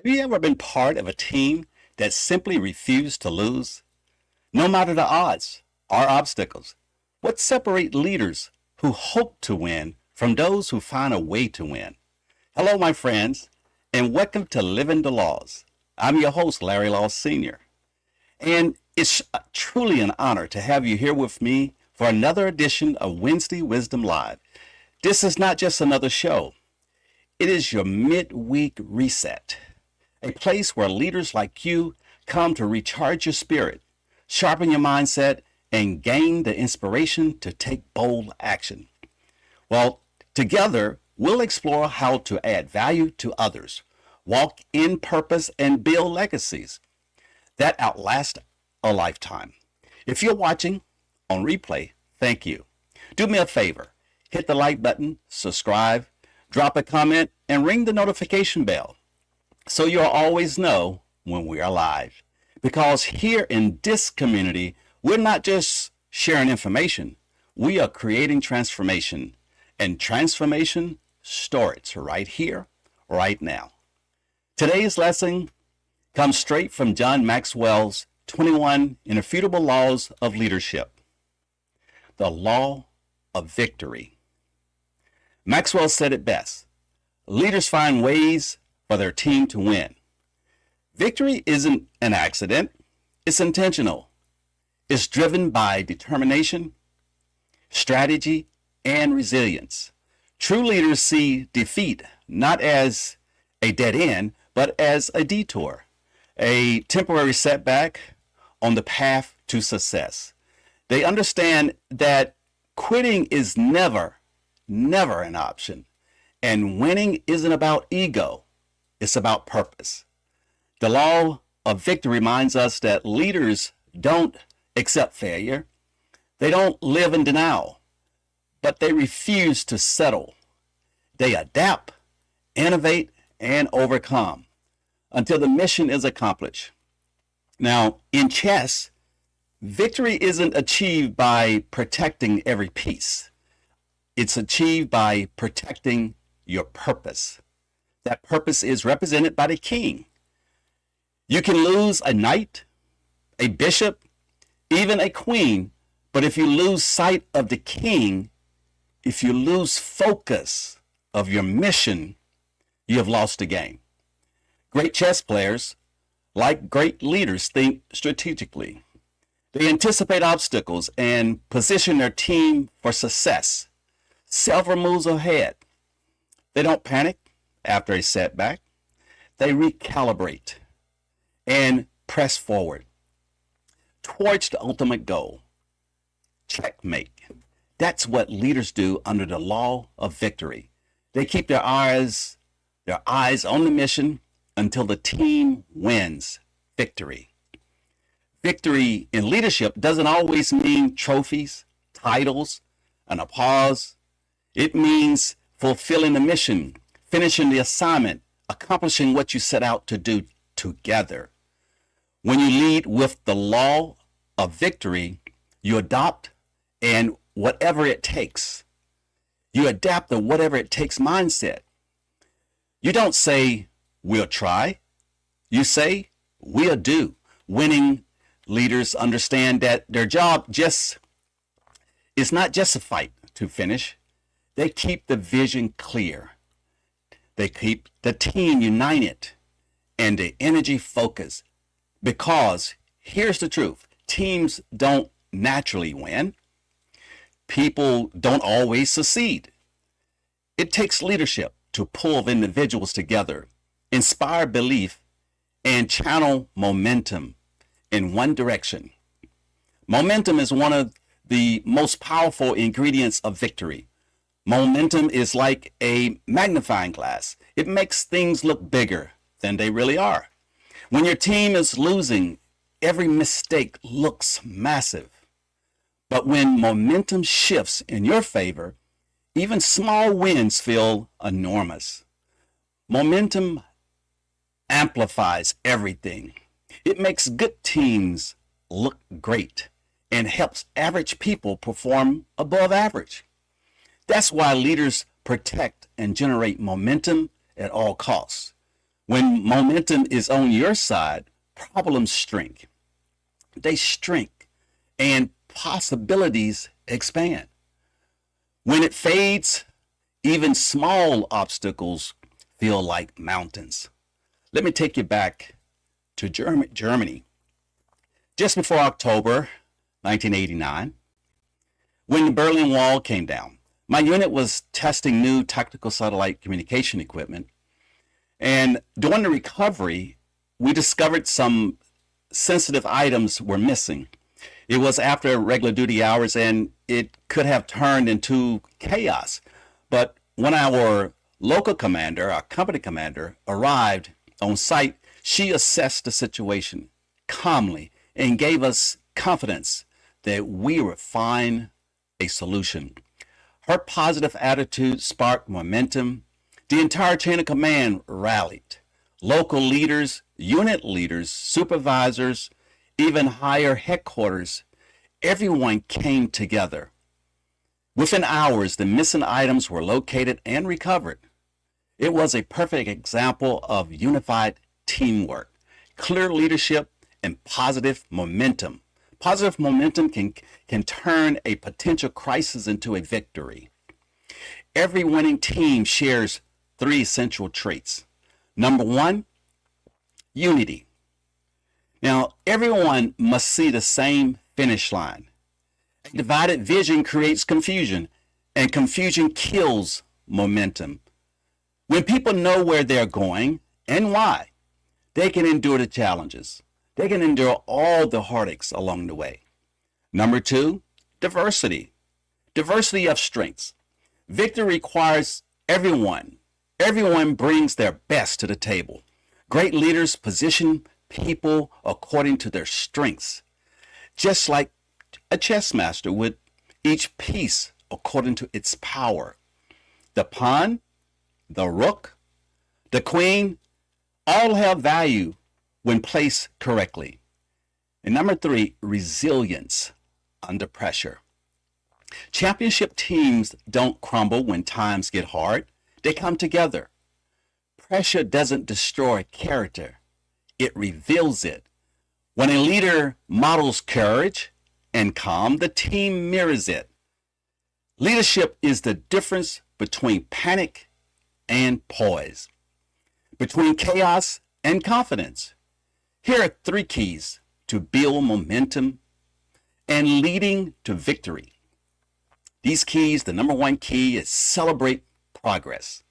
Have you ever been part of a team that simply refused to lose? No matter the odds or obstacles, what separates leaders who hope to win from those who find a way to win? Hello, my friends, and welcome to Living the Laws. I'm your host, Larry Laws Sr., and it's truly an honor to have you here with me for another edition of Wednesday Wisdom Live. This is not just another show. It is your midweek reset, a place where leaders like you come to recharge your spirit, sharpen your mindset, and gain the inspiration to take bold action. Well, together, we'll explore how to add value to others, walk in purpose, and build legacies that outlast a lifetime. If you're watching on replay, thank you. Do me a favor, hit the like button, subscribe, drop a comment, and ring the notification bell so you'll always know when we are live. Because here in this community, we're not just sharing information, we are creating transformation. And transformation starts right here, right now. Today's lesson comes straight from John Maxwell's 21 Irrefutable Laws of Leadership. The law of victory. Maxwell said it best. Leaders find ways for their team to win. Victory isn't an accident. It's intentional. It's driven by determination, strategy, and resilience. True leaders see defeat not as a dead end, but as a detour, a temporary setback on the path to success. They understand that quitting is never an option. And winning isn't about ego, it's about purpose. The law of victory reminds us that leaders don't accept failure. They don't live in denial, but they refuse to settle. They adapt, innovate, and overcome until the mission is accomplished. Now, in chess, victory isn't achieved by protecting every piece. It's achieved by protecting your purpose. That purpose is represented by the king. You can lose a knight, a bishop, even a queen, but if you lose sight of the king, if you lose focus of your mission, you have lost the game. Great chess players, like great leaders, think strategically. They anticipate obstacles and position their team for success several moves ahead. They don't panic after a setback. They recalibrate and press forward towards the ultimate goal. Checkmate. That's what leaders do under the law of victory. They keep their eyes on the mission until the team wins victory. Victory in leadership doesn't always mean trophies, titles, and applause. It means fulfilling the mission, finishing the assignment, accomplishing what you set out to do together. When you lead with the law of victory, you adopt and whatever it takes. You adapt the whatever it takes mindset. You don't say, we'll try. You say, we'll do. Winning leaders understand that their job is not just a fight to finish. They keep the vision clear. They keep the team united and the energy focused. Because here's the truth. Teams don't naturally win. People don't always succeed. It takes leadership to pull individuals together, inspire belief, and channel momentum in one direction. Momentum is one of the most powerful ingredients of victory. Momentum is like a magnifying glass. It makes things look bigger than they really are. When your team is losing, every mistake looks massive. But when momentum shifts in your favor, even small wins feel enormous. Momentum amplifies everything. It makes good teams look great and helps average people perform above average. That's why leaders protect and generate momentum at all costs. When momentum is on your side, problems shrink. They shrink and possibilities expand. When it fades, even small obstacles feel like mountains. Let me take you back to Germany. Just before October 1989, when the Berlin Wall came down, my unit was testing new tactical satellite communication equipment. And during the recovery, we discovered some sensitive items were missing. It was after regular duty hours and it could have turned into chaos. But when our local commander, our company commander, arrived on site, she assessed the situation calmly and gave us confidence that we would find a solution. Her positive attitude sparked momentum. The entire chain of command rallied. Local leaders, unit leaders, supervisors, even higher headquarters, everyone came together. Within hours, the missing items were located and recovered. It was a perfect example of unified teamwork, clear leadership, and positive momentum. Positive momentum can turn a potential crisis into a victory. Every winning team shares 3 essential traits. Number 1, unity. Now, everyone must see the same finish line. A divided vision creates confusion, and confusion kills momentum. When people know where they're going and why, they can endure the challenges. They can endure all the heartaches along the way. Number 2, diversity. Diversity of strengths. Victory requires everyone. Everyone brings their best to the table. Great leaders position people according to their strengths, just like a chess master with each piece according to its power. The pawn, the rook, the queen, all have value when placed correctly. And number 3, resilience under pressure. Championship teams don't crumble when times get hard. They come together. Pressure doesn't destroy character. It reveals it. When a leader models courage and calm, the team mirrors it. Leadership is the difference between panic and poise, between chaos and confidence. Here are 3 keys to build momentum and leading to victory. These keys, the number 1 key is celebrate progress.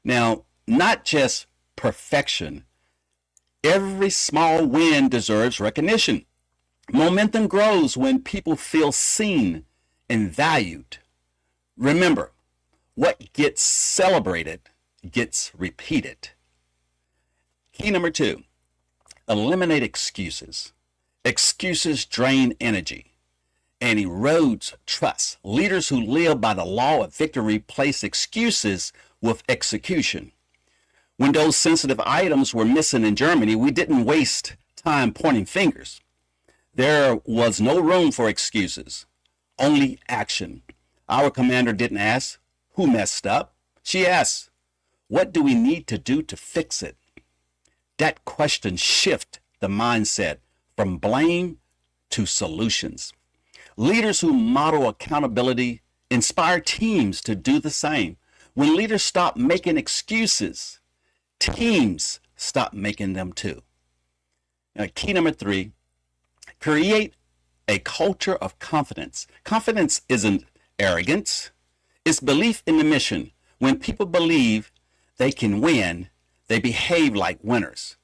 Now, not just perfection. Every small win deserves recognition. Momentum grows when people feel seen and valued. Remember, what gets celebrated gets repeated. Key number 2, eliminate excuses. Excuses drain energy and erodes trust. Leaders who live by the law of victory replace excuses with execution. When those sensitive items were missing in Germany, we didn't waste time pointing fingers. There was no room for excuses, only action. Our commander didn't ask, who messed up? She asked, what do we need to do to fix it? That question shifted the mindset from blame to solutions. Leaders who model accountability inspire teams to do the same. When leaders stop making excuses, teams stop making them too. Now, key number 3, create a culture of confidence. Confidence isn't arrogance. It's belief in the mission. When people believe they can win, they behave like winners.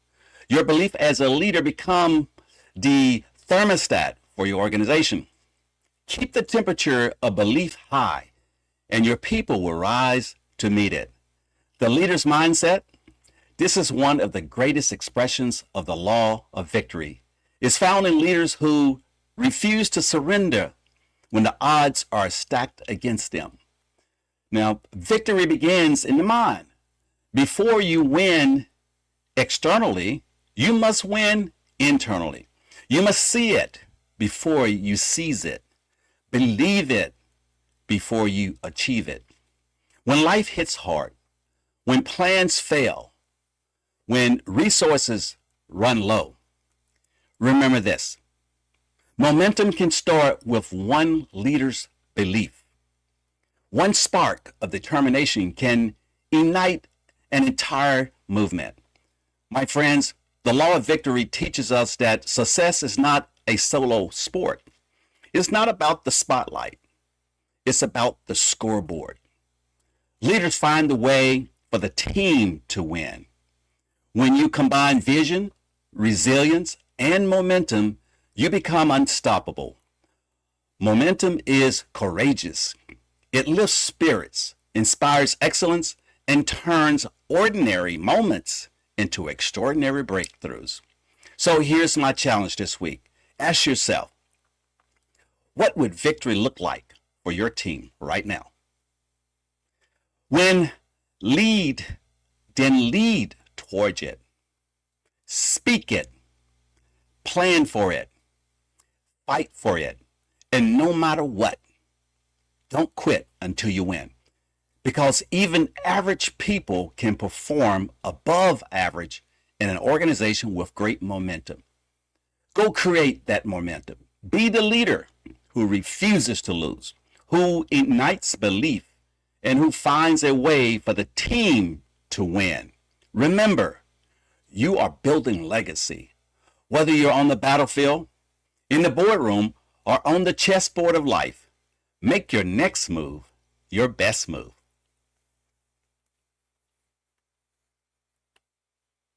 Your belief as a leader become the thermostat for your organization. Keep the temperature of belief high, and your people will rise to meet it. The leader's mindset, this is one of the greatest expressions of the law of victory. It's found in leaders who refuse to surrender when the odds are stacked against them. Now, victory begins in the mind. Before you win externally, you must win internally. You must see it before you seize it. Believe it before you achieve it. When life hits hard, when plans fail, when resources run low. Remember this: momentum can start with one leader's belief. One spark of determination can ignite an entire movement. My friends, the law of victory teaches us that success is not a solo sport. It's not about the spotlight. It's about the scoreboard. Leaders find a way for the team to win. When you combine vision, resilience, and momentum, you become unstoppable. Momentum is courageous. It lifts spirits, inspires excellence, and turns ordinary moments into extraordinary breakthroughs. So here's my challenge this week. Ask yourself, what would victory look like for your team right now? When lead, then lead towards it. Speak it. Plan for it. Fight for it. And no matter what, don't quit until you win. Because even average people can perform above average in an organization with great momentum. Go create that momentum. Be the leader who refuses to lose, who ignites belief, and who finds a way for the team to win. Remember, you are building legacy. Whether you're on the battlefield, in the boardroom, or on the chessboard of life, make your next move your best move.